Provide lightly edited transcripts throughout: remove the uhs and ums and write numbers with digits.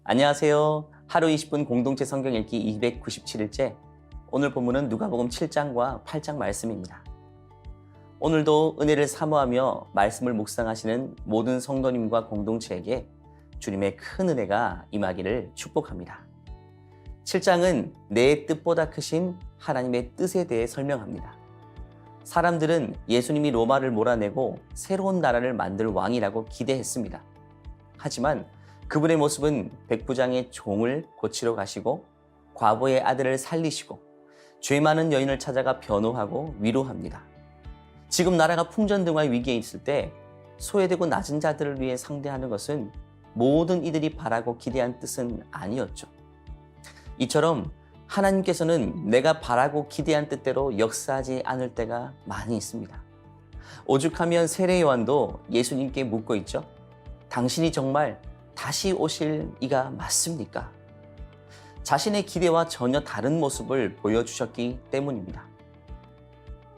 안녕하세요. 하루 20분 공동체 성경 읽기 297일째. 오늘 본문은 누가복음 7장과 8장 말씀입니다. 오늘도 은혜를 사모하며 말씀을 묵상하시는 모든 성도님과 공동체에게 주님의 큰 은혜가 임하기를 축복합니다. 7장은 내 뜻보다 크신 하나님의 뜻에 대해 설명합니다. 사람들은 예수님이 로마를 몰아내고 새로운 나라를 만들 왕이라고 기대했습니다. 하지만 그분의 모습은 백부장의 종을 고치러 가시고 과부의 아들을 살리시고 죄 많은 여인을 찾아가 변호하고 위로합니다. 지금 나라가 풍전등화의 위기에 있을 때 소외되고 낮은 자들을 위해 상대하는 것은 모든 이들이 바라고 기대한 뜻은 아니었죠. 이처럼 하나님께서는 내가 바라고 기대한 뜻대로 역사하지 않을 때가 많이 있습니다. 오죽하면 세례 요한도 예수님께 묻고 있죠. 당신이 정말 다시 오실 이가 맞습니까? 자신의 기대와 전혀 다른 모습을 보여주셨기 때문입니다.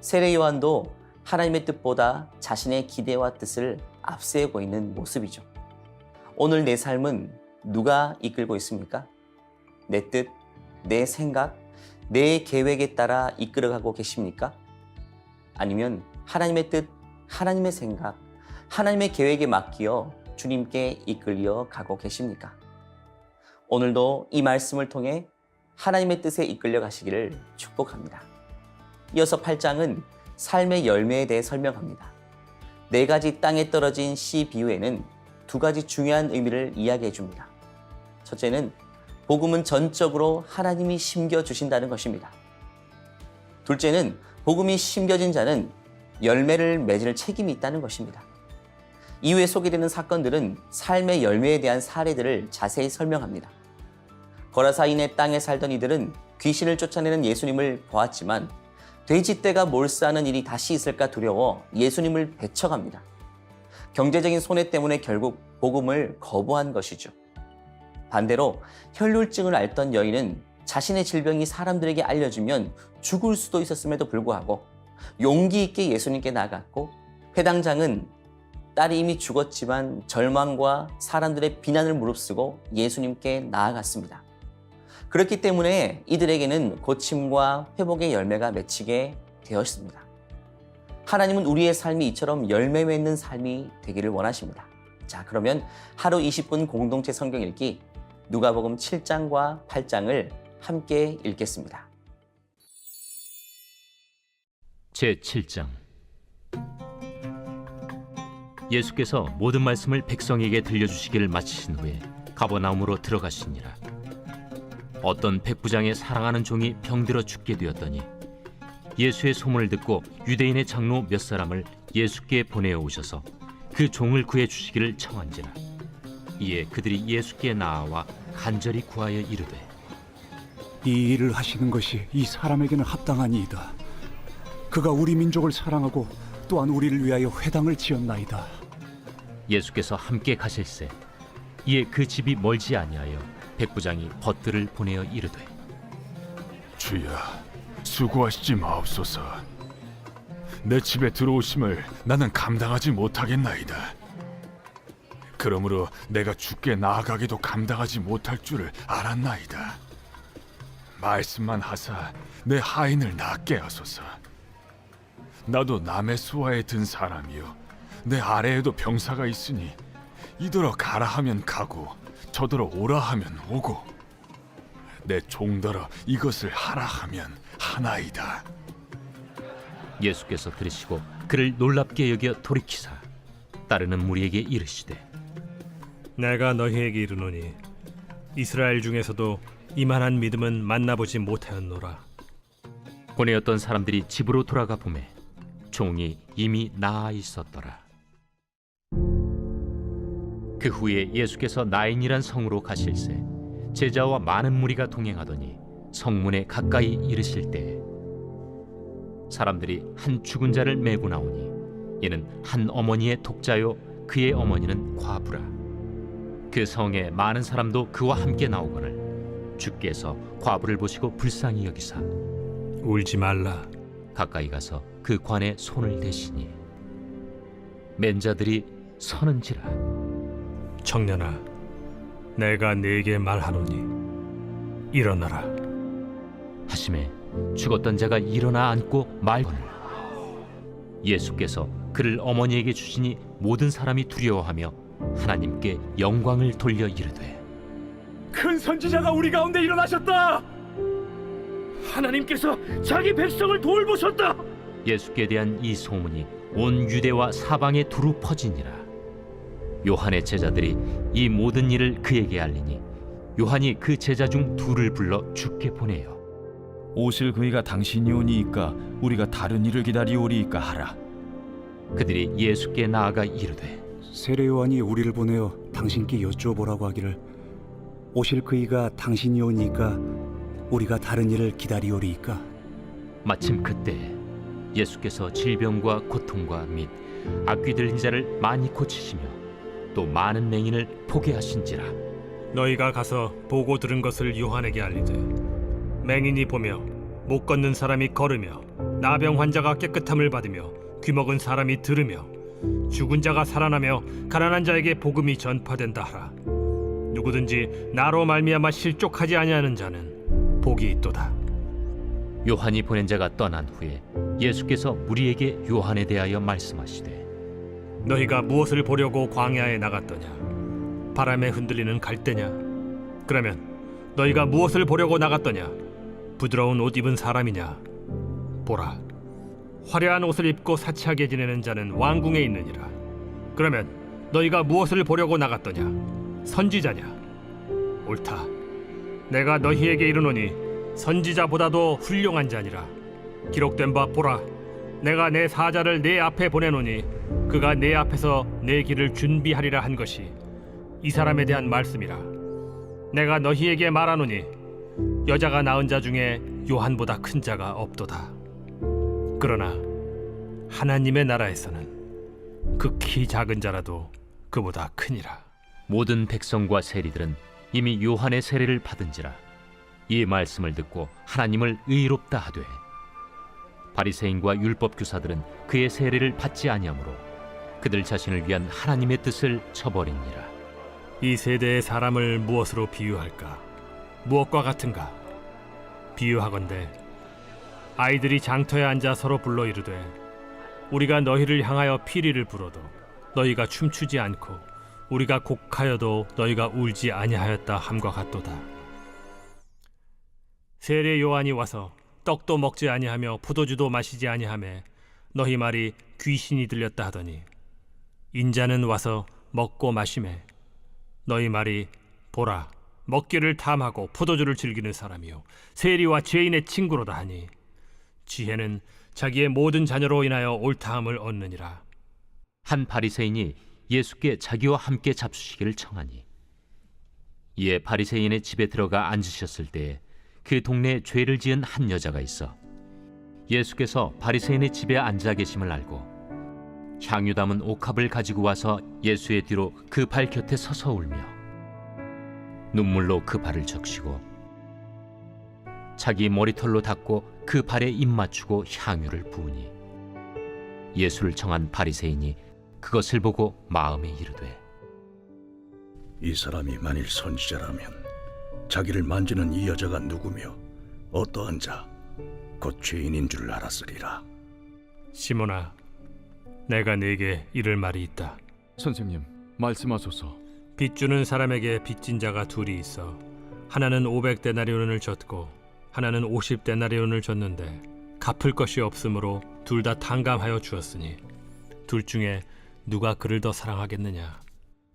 세례 요한도 하나님의 뜻보다 자신의 기대와 뜻을 앞세우고 있는 모습이죠. 오늘 내 삶은 누가 이끌고 있습니까? 내 뜻, 내 생각, 내 계획에 따라 이끌어가고 계십니까? 아니면 하나님의 뜻, 하나님의 생각, 하나님의 계획에 맡기어 주님께 이끌려 가고 계십니까? 오늘도 이 말씀을 통해 하나님의 뜻에 이끌려 가시기를 축복합니다. 이어서 8장은 삶의 열매에 대해 설명합니다. 4가지 땅에 떨어진 씨 비유에는 2가지 중요한 의미를 이야기해 줍니다. 첫째는 복음은 전적으로 하나님이 심겨주신다는 것입니다. 둘째는 복음이 심겨진 자는 열매를 맺을 책임이 있다는 것입니다. 이후에 소개되는 사건들은 삶의 열매에 대한 사례들을 자세히 설명합니다. 거라사인의 땅에 살던 이들은 귀신을 쫓아내는 예수님을 보았지만 돼지떼가 몰수하는 일이 다시 있을까 두려워 예수님을 배척합니다. 경제적인 손해 때문에 결국 복음을 거부한 것이죠. 반대로 혈루증을 앓던 여인은 자신의 질병이 사람들에게 알려지면 죽을 수도 있었음에도 불구하고 용기 있게 예수님께 나갔고, 회당장은 딸이 이미 죽었지만 절망과 사람들의 비난을 무릅쓰고 예수님께 나아갔습니다. 그렇기 때문에 이들에게는 고침과 회복의 열매가 맺히게 되었습니다. 하나님은 우리의 삶이 이처럼 열매 맺는 삶이 되기를 원하십니다. 자, 그러면 하루 20분 공동체 성경 읽기 누가복음 7장과 8장을 함께 읽겠습니다. 제7장. 예수께서 모든 말씀을 백성에게 들려주시기를 마치신 후에 가버나움으로 들어가시니라. 어떤 백부장의 사랑하는 종이 병들어 죽게 되었더니 예수의 소문을 듣고 유대인의 장로 몇 사람을 예수께 보내어 오셔서 그 종을 구해 주시기를 청한지라. 이에 그들이 예수께 나아와 간절히 구하여 이르되, 이 일을 하시는 것이 이 사람에게는 합당하니이다. 그가 우리 민족을 사랑하고 또한 우리를 위하여 회당을 지었나이다. 예수께서 함께 가실새 이에 그 집이 멀지 아니하여 백부장이 벗들을 보내어 이르되, 주여, 수고하시지 마옵소서. 내 집에 들어오심을 나는 감당하지 못하겠나이다. 그러므로 내가 주께 나아가기도 감당하지 못할 줄을 알았나이다. 말씀만 하사 내 하인을 낫게 하소서. 나도 남의 수하에 든 사람이요, 내 아래에도 병사가 있으니 이더러 가라 하면 가고 저더러 오라 하면 오고 내 종더러 이것을 하라 하면 하나이다. 예수께서 들으시고 그를 놀랍게 여겨 돌이키사 따르는 무리에게 이르시되, 내가 너희에게 이르노니 이스라엘 중에서도 이만한 믿음은 만나보지 못하였노라. 보내었던 사람들이 집으로 돌아가 보매 종이 이미 나아 있었더라. 그 후에 예수께서 나인이란 성으로 가실새 제자와 많은 무리가 동행하더니 성문에 가까이 이르실 때에 사람들이 한 죽은 자를 메고 나오니 이는 한 어머니의 독자요 그의 어머니는 과부라. 그 성에 많은 사람도 그와 함께 나오거늘 주께서 과부를 보시고 불쌍히 여기사 울지 말라. 가까이 가서 그 관에 손을 대시니 맨 자들이 서는지라. 청년아, 내가 네게 말하노니 일어나라. 하심에 죽었던 자가 일어나 앉고 말거늘 예수께서 그를 어머니에게 주시니 모든 사람이 두려워하며 하나님께 영광을 돌려 이르되 큰 선지자가 우리 가운데 일어나셨다. 하나님께서 자기 백성을 돌보셨다. 예수께 대한 이 소문이 온 유대와 사방에 두루 퍼지니라. 요한의 제자들이 이 모든 일을 그에게 알리니 요한이 그 제자 중 둘을 불러 주께 보내요. 오실 그이가 당신이 오니이까 우리가 다른 일을 기다리오리이까 하라. 그들이 예수께 나아가 이르되 세례 요한이 우리를 보내어 당신께 여쭈어보라고 하기를 오실 그이가 당신이 오니까 우리가 다른 일을 기다리오리이까. 마침 그때 예수께서 질병과 고통과 및 악귀 들린 자를 많이 고치시며 또 많은 맹인을 보게 하신지라. 너희가 가서 보고 들은 것을 요한에게 알리되 맹인이 보며 못 걷는 사람이 걸으며 나병 환자가 깨끗함을 받으며 귀먹은 사람이 들으며 죽은 자가 살아나며 가난한 자에게 복음이 전파된다 하라. 누구든지 나로 말미암아 실족하지 아니하는 자는 복이 있도다. 요한이 보낸 자가 떠난 후에 예수께서 무리에게 요한에 대하여 말씀하시되 너희가 무엇을 보려고 광야에 나갔더냐? 바람에 흔들리는 갈대냐? 그러면 너희가 무엇을 보려고 나갔더냐? 부드러운 옷 입은 사람이냐? 보라, 화려한 옷을 입고 사치하게 지내는 자는 왕궁에 있느니라. 그러면 너희가 무엇을 보려고 나갔더냐? 선지자냐? 옳다. 내가 너희에게 이르노니 선지자보다도 훌륭한 자니라. 기록된 바 보라, 내가 내 사자를 내 앞에 보내노니 그가 내 앞에서 내 길을 준비하리라 한 것이 이 사람에 대한 말씀이라. 내가 너희에게 말하노니 여자가 낳은 자 중에 요한보다 큰 자가 없도다. 그러나 하나님의 나라에서는 극히 작은 자라도 그보다 크니라. 모든 백성과 세리들은 이미 요한의 세례를 받은지라. 이 말씀을 듣고 하나님을 의롭다 하되 바리새인과 율법 교사들은 그의 세례를 받지 아니하므로 그들 자신을 위한 하나님의 뜻을 저버리니라. 이 세대의 사람을 무엇으로 비유할까? 무엇과 같은가? 비유하건대 아이들이 장터에 앉아 서로 불러 이르되 우리가 너희를 향하여 피리를 불어도 너희가 춤추지 않고 우리가 곡하여도 너희가 울지 아니하였다 함과 같도다. 세례 요한이 와서 떡도 먹지 아니하며 포도주도 마시지 아니하매 너희 말이 귀신이 들렸다 하더니 인자는 와서 먹고 마시매 너희 말이 보라, 먹기를 탐하고 포도주를 즐기는 사람이요 세리와 죄인의 친구로다 하니 지혜는 자기의 모든 자녀로 인하여 옳다함을 얻느니라. 한 바리새인이 예수께 자기와 함께 잡수시기를 청하니 이에 바리새인의 집에 들어가 앉으셨을 때에 그 동네에 죄를 지은 한 여자가 있어 예수께서 바리새인의 집에 앉아 계심을 알고 향유 담은 옥합을 가지고 와서 예수의 뒤로 그 발 곁에 서서 울며 눈물로 그 발을 적시고 자기 머리털로 닦고 그 발에 입 맞추고 향유를 부으니 예수를 청한 바리새인이 그것을 보고 마음에 이르되 이 사람이 만일 선지자라면 자기를 만지는 이 여자가 누구며 어떠한 자, 곧 죄인인 줄 알았으리라. 시몬아, 내가 네게 이를 말이 있다. 선생님, 말씀하소서. 빚 주는 사람에게 빚진 자가 둘이 있어 하나는 500데나리온을 줬고 하나는 50데나리온을 줬는데 갚을 것이 없으므로 둘 다 탕감하여 주었으니 둘 중에 누가 그를 더 사랑하겠느냐?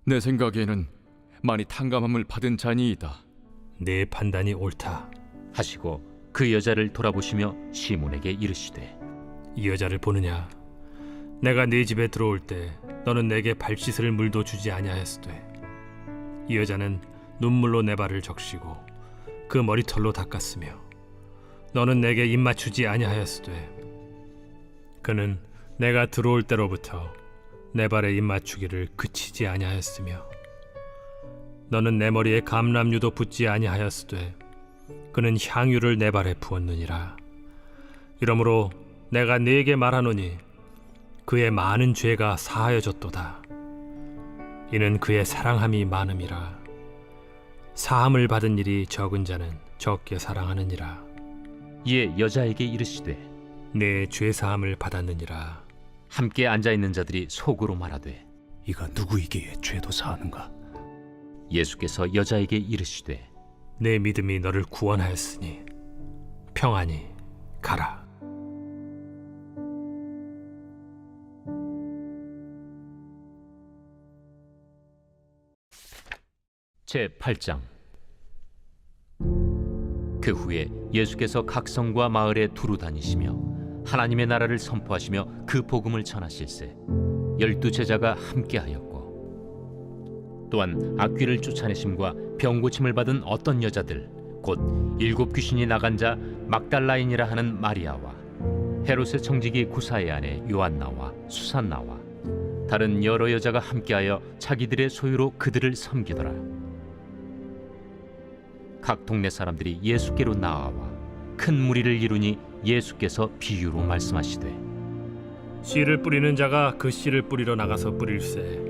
내 생각에는 많이 탕감함을 받은 자니이다. 내 판단이 옳다. 하시고 그 여자를 돌아보시며 시몬에게 이르시되 이 여자를 보느냐? 내가 네 집에 들어올 때 너는 내게 발 씻을 물도 주지 아니하였으되 이 여자는 눈물로 내 발을 적시고 그 머리털로 닦았으며 너는 내게 입 맞추지 아니하였으되 그는 내가 들어올 때로부터 내 발에 입 맞추기를 그치지 아니하였으며 너는 내 머리에 감람유도 붓지 아니하였으되 그는 향유를 내 발에 부었느니라. 이러므로 내가 네게 말하노니 그의 많은 죄가 사하여졌도다. 이는 그의 사랑함이 많음이라. 사함을 받은 일이 적은 자는 적게 사랑하느니라. 이에 여자에게 이르시되 내 죄 사함을 받았느니라. 함께 앉아 있는 자들이 속으로 말하되 이가 누구이기에 죄도 사하는가? 예수께서 여자에게 이르시되 내 믿음이 너를 구원하였으니 평안히 가라. 제8장. 그 후에 예수께서 각 성과 마을에 두루 다니시며 하나님의 나라를 선포하시며 그 복음을 전하실세 12 제자가 함께하였고 또한 악귀를 쫓아내심과 병 고침을 받은 어떤 여자들 곧 7 귀신이 나간 자 막달라인이라 하는 마리아와 헤롯의 청지기 구사의 아내 요한나와 수산나와 다른 여러 여자가 함께하여 자기들의 소유로 그들을 섬기더라. 각 동네 사람들이 예수께로 나아와 큰 무리를 이루니 예수께서 비유로 말씀하시되 씨를 뿌리는 자가 그 씨를 뿌리러 나가서 뿌릴새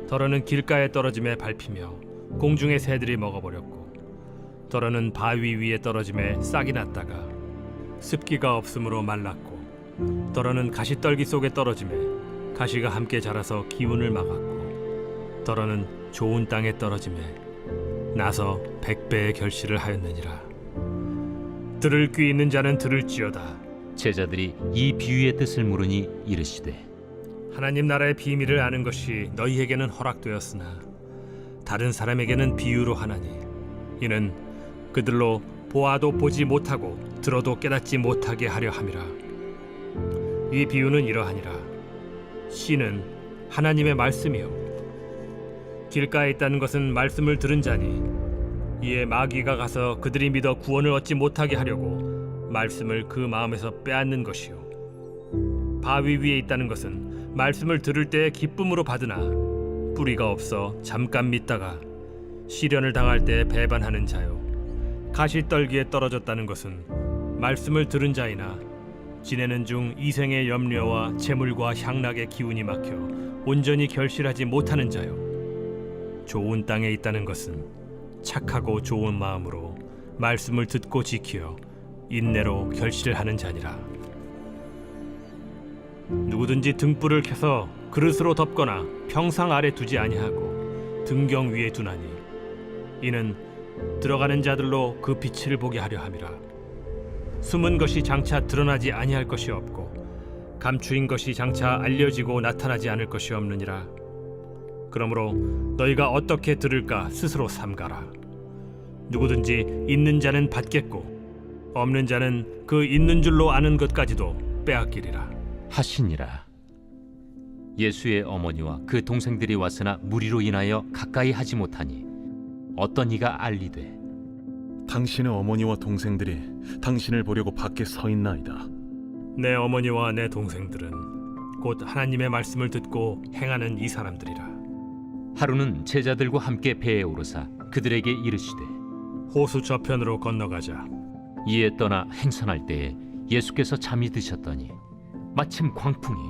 더러는 길가에 떨어짐에 밟히며 공중의 새들이 먹어버렸고 더러는 바위 위에 떨어짐에 싹이 났다가 습기가 없으므로 말랐고 더러는 가시떨기 속에 떨어짐에 가시가 함께 자라서 기운을 막았고 더러는 좋은 땅에 떨어짐에 나서 100배의 결실을 하였느니라. 들을 귀 있는 자는 들을지어다. 제자들이 이 비유의 뜻을 물으니 이르시되 하나님 나라의 비밀을 아는 것이 너희에게는 허락되었으나 다른 사람에게는 비유로 하나니 이는 그들로 보아도 보지 못하고 들어도 깨닫지 못하게 하려 함이라. 이 비유는 이러하니라. 씨는 하나님의 말씀이요 길가에 있다는 것은 말씀을 들은 자니 이에 마귀가 가서 그들이 믿어 구원을 얻지 못하게 하려고 말씀을 그 마음에서 빼앗는 것이요 바위 위에 있다는 것은 말씀을 들을 때에 기쁨으로 받으나 뿌리가 없어 잠깐 믿다가 시련을 당할 때 배반하는 자요 가시떨기에 떨어졌다는 것은 말씀을 들은 자이나 지내는 중 이생의 염려와 재물과 향락의 기운이 막혀 온전히 결실하지 못하는 자요 좋은 땅에 있다는 것은 착하고 좋은 마음으로 말씀을 듣고 지키어 인내로 결실을 하는 자니라. 누구든지 등불을 켜서 그릇으로 덮거나 평상 아래 두지 아니하고 등경 위에 두나니 이는 들어가는 자들로 그 빛을 보게 하려 함이라. 숨은 것이 장차 드러나지 아니할 것이 없고 감추인 것이 장차 알려지고 나타나지 않을 것이 없느니라. 그러므로 너희가 어떻게 들을까 스스로 삼가라. 누구든지 있는 자는 받겠고 없는 자는 그 있는 줄로 아는 것까지도 빼앗기리라 하시니라. 예수의 어머니와 그 동생들이 왔으나 무리로 인하여 가까이 하지 못하니 어떤 이가 알리되 당신의 어머니와 동생들이 당신을 보려고 밖에 서 있나이다. 내 어머니와 내 동생들은 곧 하나님의 말씀을 듣고 행하는 이 사람들이라. 하루는 제자들과 함께 배에 오르사 그들에게 이르시되 호수 저편으로 건너가자. 이에 떠나 행선할 때에 예수께서 잠이 드셨더니 마침 광풍이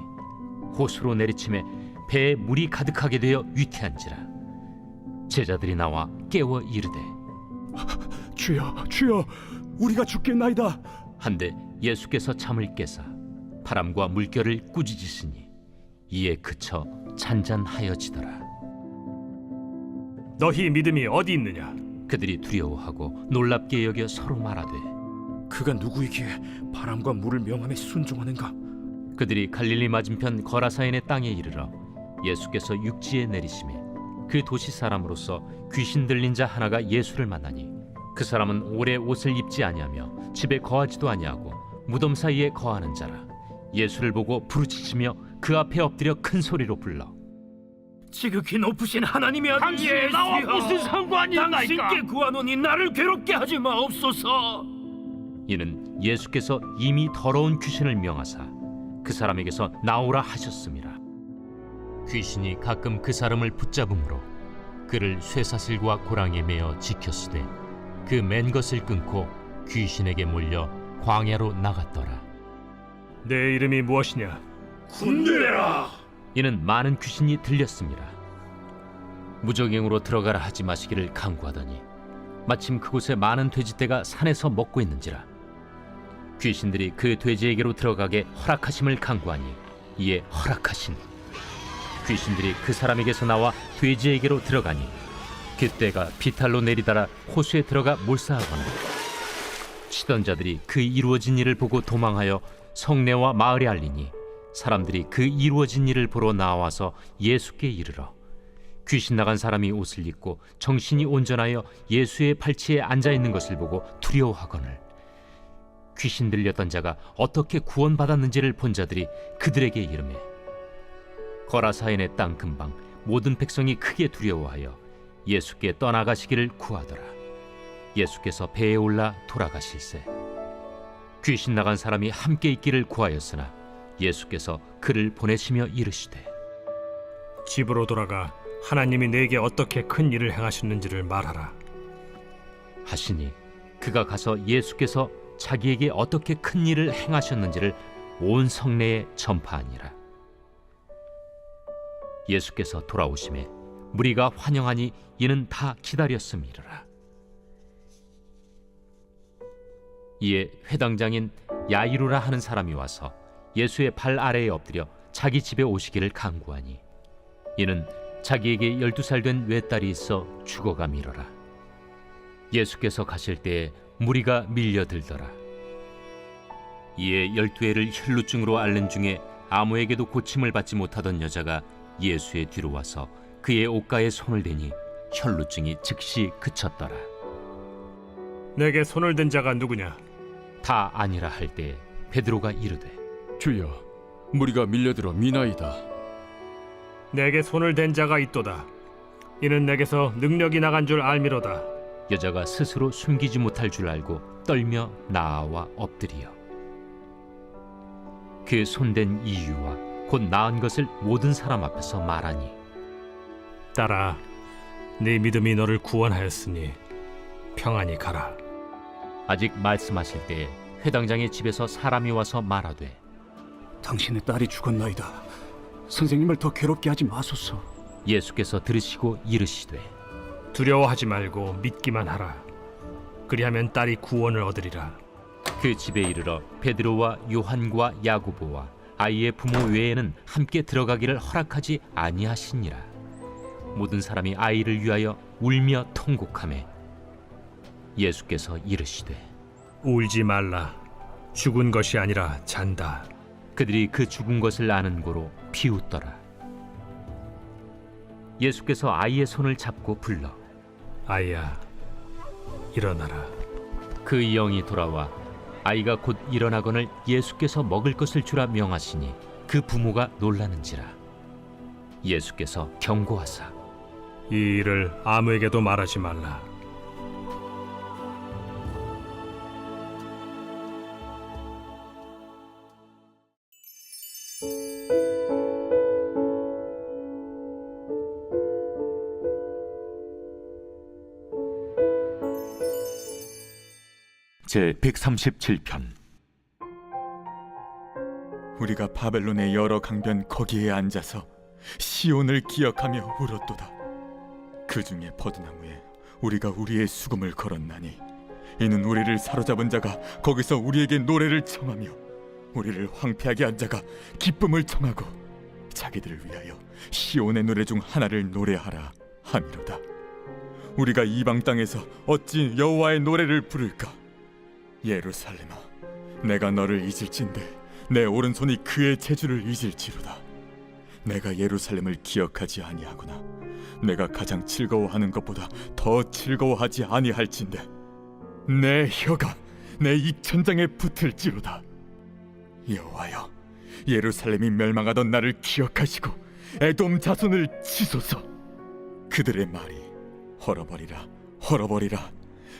호수로 내리침에 배에 물이 가득하게 되어 위태한지라. 제자들이 나와 깨워 이르되 주여, 주여, 우리가 죽겠나이다. 한데 예수께서 잠을 깨사 바람과 물결을 꾸짖으시니 이에 그쳐 잔잔하여지더라. 너희 믿음이 어디 있느냐? 그들이 두려워하고 놀랍게 여겨 서로 말하되 그가 누구이기에 바람과 물을 명함에 순종하는가? 그들이 갈릴리 맞은편 거라사인의 땅에 이르러 예수께서 육지에 내리시매 그 도시 사람으로서 귀신 들린 자 하나가 예수를 만나니 그 사람은 오래 옷을 입지 아니하며 집에 거하지도 아니하고 무덤 사이에 거하는 자라. 예수를 보고 부르짖으며 그 앞에 엎드려 큰 소리로 불러 지극히 높으신 하나님의 아들 당신이 나와 무슨 상관이 있나이까? 당신께 구하노니 나를 괴롭게 하지 마옵소서. 이는 예수께서 이미 더러운 귀신을 명하사 그 사람에게서 나오라 하셨음이라. 귀신이 가끔 그 사람을 붙잡음으로 그를 쇠사슬과 고랑에 매어 지켰으되 그 맨 것을 끊고 귀신에게 몰려 광야로 나갔더라. 내 이름이 무엇이냐? 군대라. 이는 많은 귀신이 들렸습니다. 무적행으로 들어가라 하지 마시기를 강구하더니 마침 그곳에 많은 돼지떼가 산에서 먹고 있는지라 귀신들이 그 돼지에게로 들어가게 허락하심을 간구하니 이에 허락하신 귀신들이 그 사람에게서 나와 돼지에게로 들어가니 그때가 비탈로 내리달아 호수에 들어가 몰사하거나 치던 자들이 그 이루어진 일을 보고 도망하여 성내와 마을에 알리니 사람들이 그 이루어진 일을 보러 나와서 예수께 이르러 귀신 나간 사람이 옷을 입고 정신이 온전하여 예수의 팔치에 앉아 있는 것을 보고 두려워하거늘 귀신 들렸던 자가 어떻게 구원받았는지를 본 자들이 그들에게 이르매 거라사인의 땅 근방 모든 백성이 크게 두려워하여 예수께 떠나가시기를 구하더라. 예수께서 배에 올라 돌아가실세 귀신 나간 사람이 함께 있기를 구하였으나 예수께서 그를 보내시며 이르시되 집으로 돌아가 하나님이 내게 어떻게 큰 일을 행하셨는지를 말하라. 하시니 그가 가서 예수께서 자기에게 어떻게 큰 일을 행하셨는지를 온 성내에 전파하니라. 예수께서 돌아오심에 무리가 환영하니 이는 다 기다렸음이라. 이에 회당장인 야이루라 하는 사람이 와서 예수의 발 아래에 엎드려 자기 집에 오시기를 간구하니 이는 자기에게 12살 된 외딸이 있어 죽어가미러라. 예수께서 가실 때에 무리가 밀려들더라. 이에 12해를 혈루증으로 앓는 중에 아무에게도 고침을 받지 못하던 여자가 예수의 뒤로 와서 그의 옷가에 손을 대니 혈루증이 즉시 그쳤더라. 내게 손을 댄 자가 누구냐? 다 아니라 할 때에 베드로가 이르되 주여, 무리가 밀려들어 미나이다. 내게 손을 댄 자가 있도다. 이는 내게서 능력이 나간 줄 알미로다. 여자가 스스로 숨기지 못할 줄 알고 떨며 나아와 엎드리어 그 손댄 이유와 곧 나은 것을 모든 사람 앞에서 말하니 딸아, 네 믿음이 너를 구원하였으니 평안히 가라. 아직 말씀하실 때에 회당장의 집에서 사람이 와서 말하되 당신의 딸이 죽었나이다. 선생님을 더 괴롭게 하지 마소서. 예수께서 들으시고 이르시되 두려워하지 말고 믿기만 하라. 그리하면 딸이 구원을 얻으리라. 그 집에 이르러 베드로와 요한과 야고보와 아이의 부모 외에는 함께 들어가기를 허락하지 아니하시니라. 모든 사람이 아이를 위하여 울며 통곡하매 예수께서 이르시되 울지 말라. 죽은 것이 아니라 잔다. 그들이 그 죽은 것을 아는 고로 비웃더라. 예수께서 아이의 손을 잡고 불러 아이야, 일어나라. 그 영이 돌아와 아이가 곧 일어나거늘 예수께서 먹을 것을 주라 명하시니 그 부모가 놀라는지라. 예수께서 경고하사 이 일을 아무에게도 말하지 말라. 제 137편. 우리가 바벨론의 여러 강변 거기에 앉아서 시온을 기억하며 울었도다. 그 중에 버드나무에 우리가 우리의 수금을 걸었나니 이는 우리를 사로잡은 자가 거기서 우리에게 노래를 청하며 우리를 황폐하게 한 자가 기쁨을 청하고 자기들을 위하여 시온의 노래 중 하나를 노래하라 함이로다. 우리가 이방 땅에서 어찌 여호와의 노래를 부를까? 예루살렘아, 내가 너를 잊을진대 내 오른손이 그의 재주를 잊을지로다. 내가 예루살렘을 기억하지 아니하거나 내가 가장 즐거워하는 것보다 더 즐거워하지 아니할진대 내 혀가 내 입천장에 붙을지로다. 여호와여, 예루살렘이 멸망하던 나를 기억하시고 에돔 자손을 치소서. 그들의 말이 헐어버리라 헐어버리라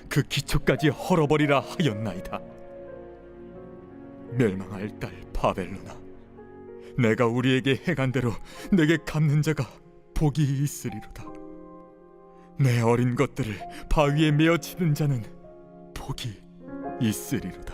그 기초까지 헐어버리라 하였나이다. 멸망할 딸 바벨론아, 내가 우리에게 행한 대로 내게 갚는 자가 복이 있으리로다. 내 어린 것들을 바위에 메어 치는 자는 복이 있으리로다.